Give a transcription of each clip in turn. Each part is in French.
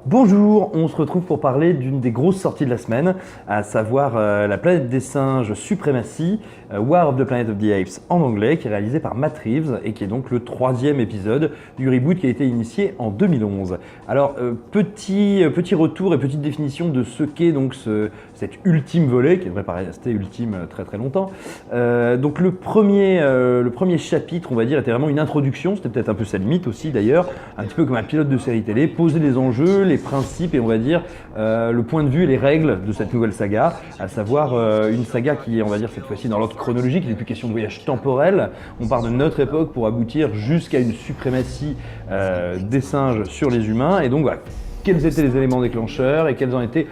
Bonjour, on se retrouve pour parler d'une des grosses sorties de la semaine, à savoir La planète des singes Supremacy, War of the Planet of the Apes en anglais, qui est réalisé par Matt Reeves et qui est donc le 3e épisode du reboot qui a été initié en 2011. Alors, petit retour et petite définition de ce qu'est donc cet ultime volet, qui devrait pas rester ultime très très longtemps. Donc le premier chapitre, on va dire, était vraiment une introduction, c'était peut-être un peu sa limite aussi d'ailleurs, un petit peu comme un pilote de série télé, poser les enjeux, les principes et on va dire le point de vue et les règles de cette nouvelle saga, à savoir une saga qui est, on va dire cette fois-ci dans l'ordre chronologique, il n'est plus question de voyage temporel, on part de notre époque pour aboutir jusqu'à une suprématie des singes sur les humains et donc voilà. Quels étaient les éléments déclencheurs et quel en était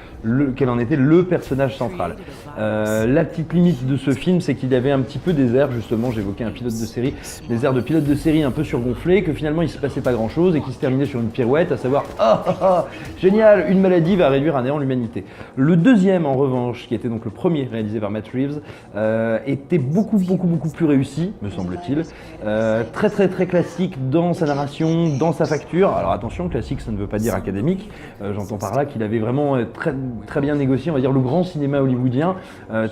le personnage central. La petite limite de ce film, c'est qu'il y avait un petit peu des airs, justement, j'évoquais un pilote de série, des airs de pilote de série un peu surgonflés, que finalement il ne se passait pas grand chose et qui se terminait sur une pirouette, à savoir génial, une maladie va réduire à néant l'humanité. Le deuxième, en revanche, qui était donc le premier réalisé par Matt Reeves, était beaucoup plus réussi, me semble-t-il. Très classique dans sa narration, dans sa facture. Alors attention, classique, ça ne veut pas dire académique. J'entends par là qu'il avait vraiment très bien négocié, on va dire, le grand cinéma hollywoodien,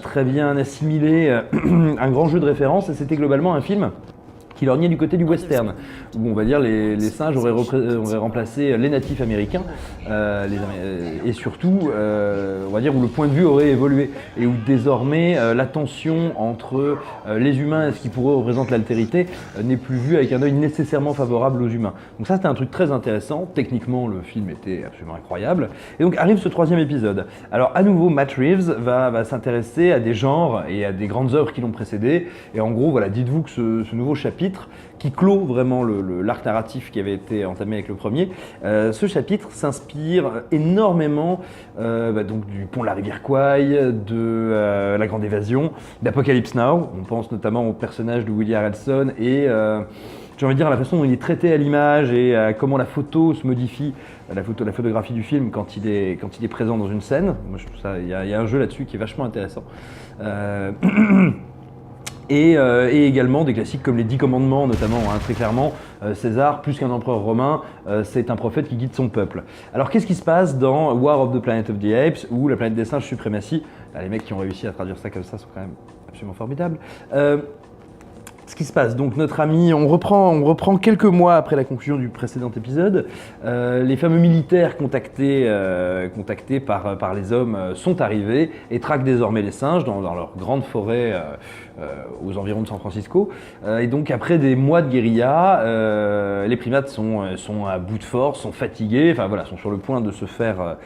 très bien assimilé un grand jeu de référence, et c'était globalement un film qui lorgnait du côté du western, où on va dire les singes auraient remplacé les natifs américains, et surtout, on va dire où le point de vue aurait évolué, et où désormais la tension entre les humains et ce qui pour eux représente l'altérité n'est plus vue avec un œil nécessairement favorable aux humains. Donc ça c'était un truc très intéressant, techniquement le film était absolument incroyable, et donc arrive ce 3e épisode. Alors à nouveau Matt Reeves va s'intéresser à des genres et à des grandes œuvres qui l'ont précédé, et en gros voilà, dites-vous que ce nouveau chapitre qui clôt vraiment l'arc narratif qui avait été entamé avec le premier. Ce chapitre s'inspire énormément donc du pont de la rivière Kwai, de La Grande Évasion, d'Apocalypse Now. On pense notamment au personnage de Woody Harrelson et j'ai envie de dire à la façon dont il est traité à l'image et à comment la photo se modifie, la photographie du film quand il est présent dans une scène. Moi, je trouve ça, il y a un jeu là-dessus qui est vachement intéressant. Et également des classiques comme les 10 commandements, notamment, très clairement, César, plus qu'un empereur romain, c'est un prophète qui guide son peuple. Alors qu'est-ce qui se passe dans War of the Planet of the Apes ou La planète des singes Supremacy? Les mecs qui ont réussi à traduire ça comme ça sont quand même absolument formidables. Ce qui se passe, donc notre ami, on reprend quelques mois après la conclusion du précédent épisode, les fameux militaires contactés par les hommes sont arrivés et traquent désormais les singes dans leur grande forêt aux environs de San Francisco. Et donc après des mois de guérilla, les primates sont à bout de force, sont fatigués, enfin voilà, sont sur le point de se faire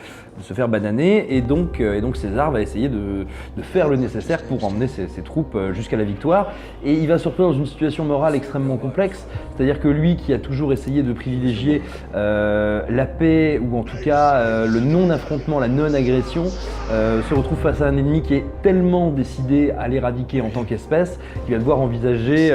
bananer, et donc César va essayer de faire le nécessaire pour emmener ses troupes jusqu'à la victoire, et il va se retrouver dans une situation morale extrêmement complexe, c'est-à-dire que lui qui a toujours essayé de privilégier la paix, ou en tout cas le non-affrontement, la non-agression, se retrouve face à un ennemi qui est tellement décidé à l'éradiquer en tant qu'espèce, qu'il va devoir envisager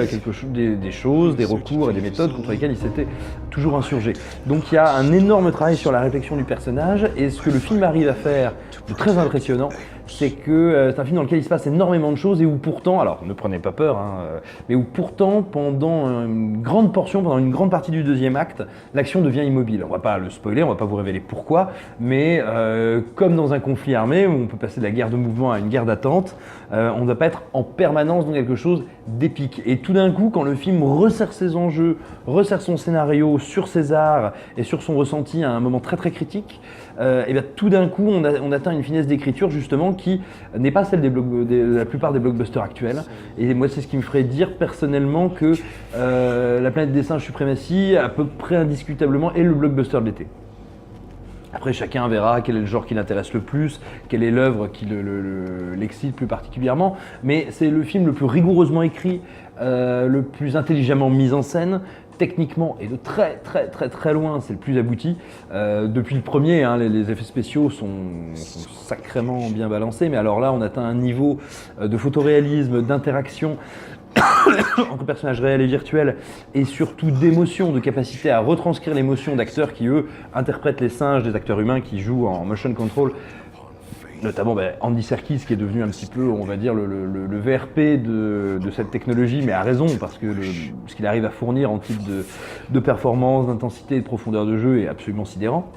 des choses, des recours et des méthodes contre lesquelles il s'était toujours insurgé. Donc il y a un énorme travail sur la réflexion du personnage, et ce que le film arrive à faire de très impressionnant, c'est que c'est un film dans lequel il se passe énormément de choses et où pourtant, alors ne prenez pas peur, mais où pourtant pendant une grande partie du deuxième acte, l'action devient immobile. On ne va pas le spoiler, on ne va pas vous révéler pourquoi, mais comme dans un conflit armé où on peut passer de la guerre de mouvement à une guerre d'attente, on ne doit pas être en permanence dans quelque chose d'épique. Et tout d'un coup, quand le film resserre ses enjeux, resserre son scénario sur César et sur son ressenti à un moment très critique, et bien tout d'un coup on atteint une finesse d'écriture justement qui n'est pas celle de la plupart des blockbusters actuels. Et moi c'est ce qui me ferait dire personnellement que La planète des singes Supremacy à peu près indiscutablement est le blockbuster de l'été. Après, chacun verra quel est le genre qui l'intéresse le plus, quelle est l'œuvre qui l'excite plus particulièrement, mais c'est le film le plus rigoureusement écrit, le plus intelligemment mis en scène, techniquement et de très loin, c'est le plus abouti. Depuis le premier, les effets spéciaux sont sacrément bien balancés, mais alors là, on atteint un niveau de photoréalisme, d'interaction entre personnages réels et virtuels, et surtout d'émotion, de capacité à retranscrire l'émotion d'acteurs qui, eux, interprètent les singes, des acteurs humains qui jouent en motion control notamment Andy Serkis qui est devenu un petit peu, on va dire, le VRP de cette technologie, mais à raison, parce que ce qu'il arrive à fournir en type de performance, d'intensité et de profondeur de jeu est absolument sidérant.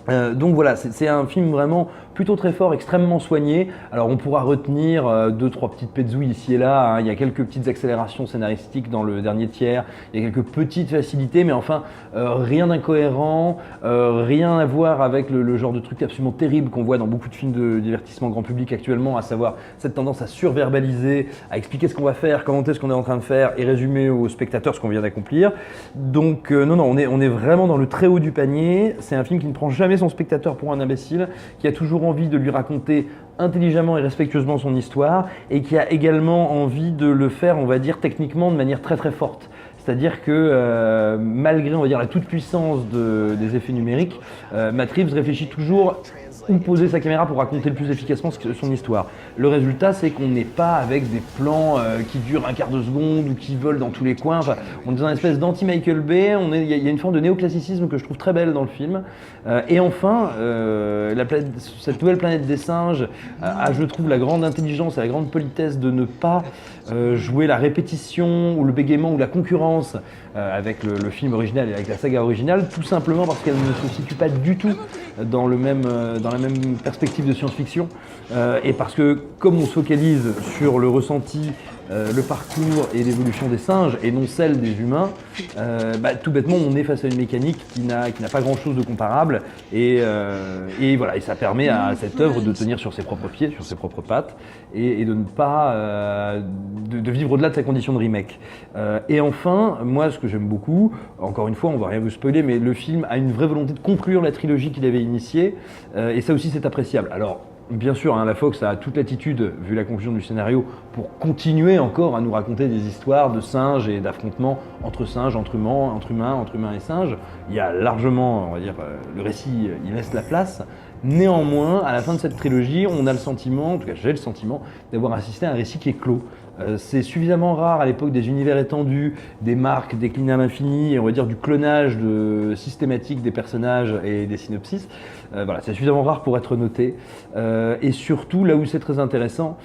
Donc voilà, c'est un film vraiment plutôt très fort, extrêmement soigné. Alors on pourra retenir 2-3 petites petzouilles ici et là, hein. Il y a quelques petites accélérations scénaristiques dans le dernier tiers, il y a quelques petites facilités, mais enfin rien d'incohérent, rien à voir avec le genre de truc absolument terrible qu'on voit dans beaucoup de films de divertissement grand public actuellement, à savoir cette tendance à surverbaliser, à expliquer ce qu'on va faire, commenter ce qu'on est en train de faire et résumer aux spectateurs ce qu'on vient d'accomplir. Donc non, on est vraiment dans le très haut du panier. C'est un film qui ne prend jamais son spectateur pour un imbécile, qui a toujours envie de lui raconter intelligemment et respectueusement son histoire et qui a également envie de le faire, on va dire, techniquement de manière très très forte. C'est-à-dire que malgré, on va dire, la toute-puissance des effets numériques, Matt Reeves réfléchit toujours où poser sa caméra pour raconter le plus efficacement son histoire. Le résultat, c'est qu'on n'est pas avec des plans qui durent un quart de seconde ou qui volent dans tous les coins. Enfin, on est dans une espèce d'anti-Michael Bay, il y a une forme de néoclassicisme que je trouve très belle dans le film. Et enfin, cette nouvelle planète des singes a, je trouve, la grande intelligence et la grande politesse de ne pas jouer la répétition ou le bégaiement ou la concurrence avec le film original et avec la saga originale, tout simplement parce qu'elle ne se situe pas du tout dans la même perspective de science-fiction et parce que comme on se focalise sur le ressenti, le parcours et l'évolution des singes et non celle des humains, tout bêtement on est face à une mécanique qui n'a pas grand chose de comparable et voilà, et ça permet à cette œuvre de tenir sur ses propres pieds, sur ses propres pattes et de ne pas de vivre au-delà de sa condition de remake. Et enfin, moi ce que j'aime beaucoup, encore une fois on va rien vous spoiler, mais le film a une vraie volonté de conclure la trilogie qu'il avait initiée et ça aussi c'est appréciable. Alors bien sûr, hein, la Fox a toute l'attitude, vu la conclusion du scénario, pour continuer encore à nous raconter des histoires de singes et d'affrontements entre singes, entre humains et singes. Il y a largement, on va dire, le récit, il laisse la place. Néanmoins, à la fin de cette trilogie, on a le sentiment, en tout cas j'ai le sentiment, d'avoir assisté à un récit qui est clos. C'est suffisamment rare à l'époque des univers étendus, des marques déclinées à l'infini, et on va dire du clonage systématique des personnages et des synopsis. Voilà, c'est suffisamment rare pour être noté. Et surtout, là où c'est très intéressant,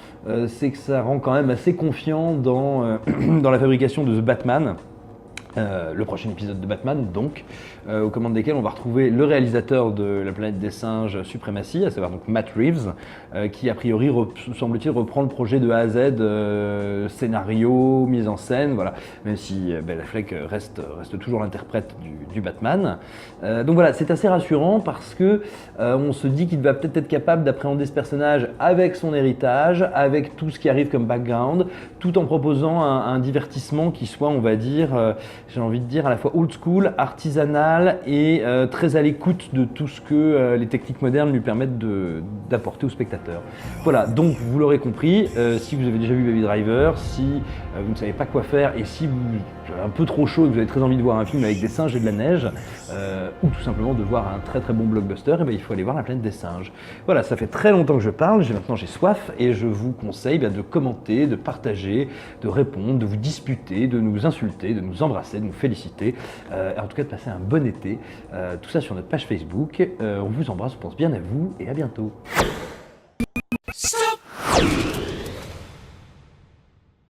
c'est que ça rend quand même assez confiant dans la fabrication de The Batman. Le prochain épisode de Batman, donc, aux commandes desquels on va retrouver le réalisateur de La planète des singes Supremacy, à savoir donc Matt Reeves, qui a priori, semble-t-il, reprend le projet de A à Z, scénario, mise en scène, voilà, même si Ben Affleck reste toujours l'interprète du Batman. Donc voilà, c'est assez rassurant parce que on se dit qu'il va peut-être être capable d'appréhender ce personnage avec son héritage, avec tout ce qui arrive comme background, tout en proposant un divertissement qui soit, on va dire, j'ai envie de dire, à la fois old school, artisanal et très à l'écoute de tout ce que les techniques modernes lui permettent d'apporter au spectateur. Voilà, donc vous l'aurez compris, si vous avez déjà vu Baby Driver, si vous ne savez pas quoi faire et si vous avez un peu trop chaud et que vous avez très envie de voir un film avec des singes et de la neige, ou tout simplement de voir un très très bon blockbuster, et il faut aller voir La planète des singes. Voilà, ça fait très longtemps que je parle, maintenant j'ai soif et je vous conseille de commenter, de partager, de répondre, de vous disputer, de nous insulter, de nous embrasser, de nous féliciter, en tout cas de passer un bon été. Tout ça sur notre page Facebook. On vous embrasse, on pense bien à vous et à bientôt.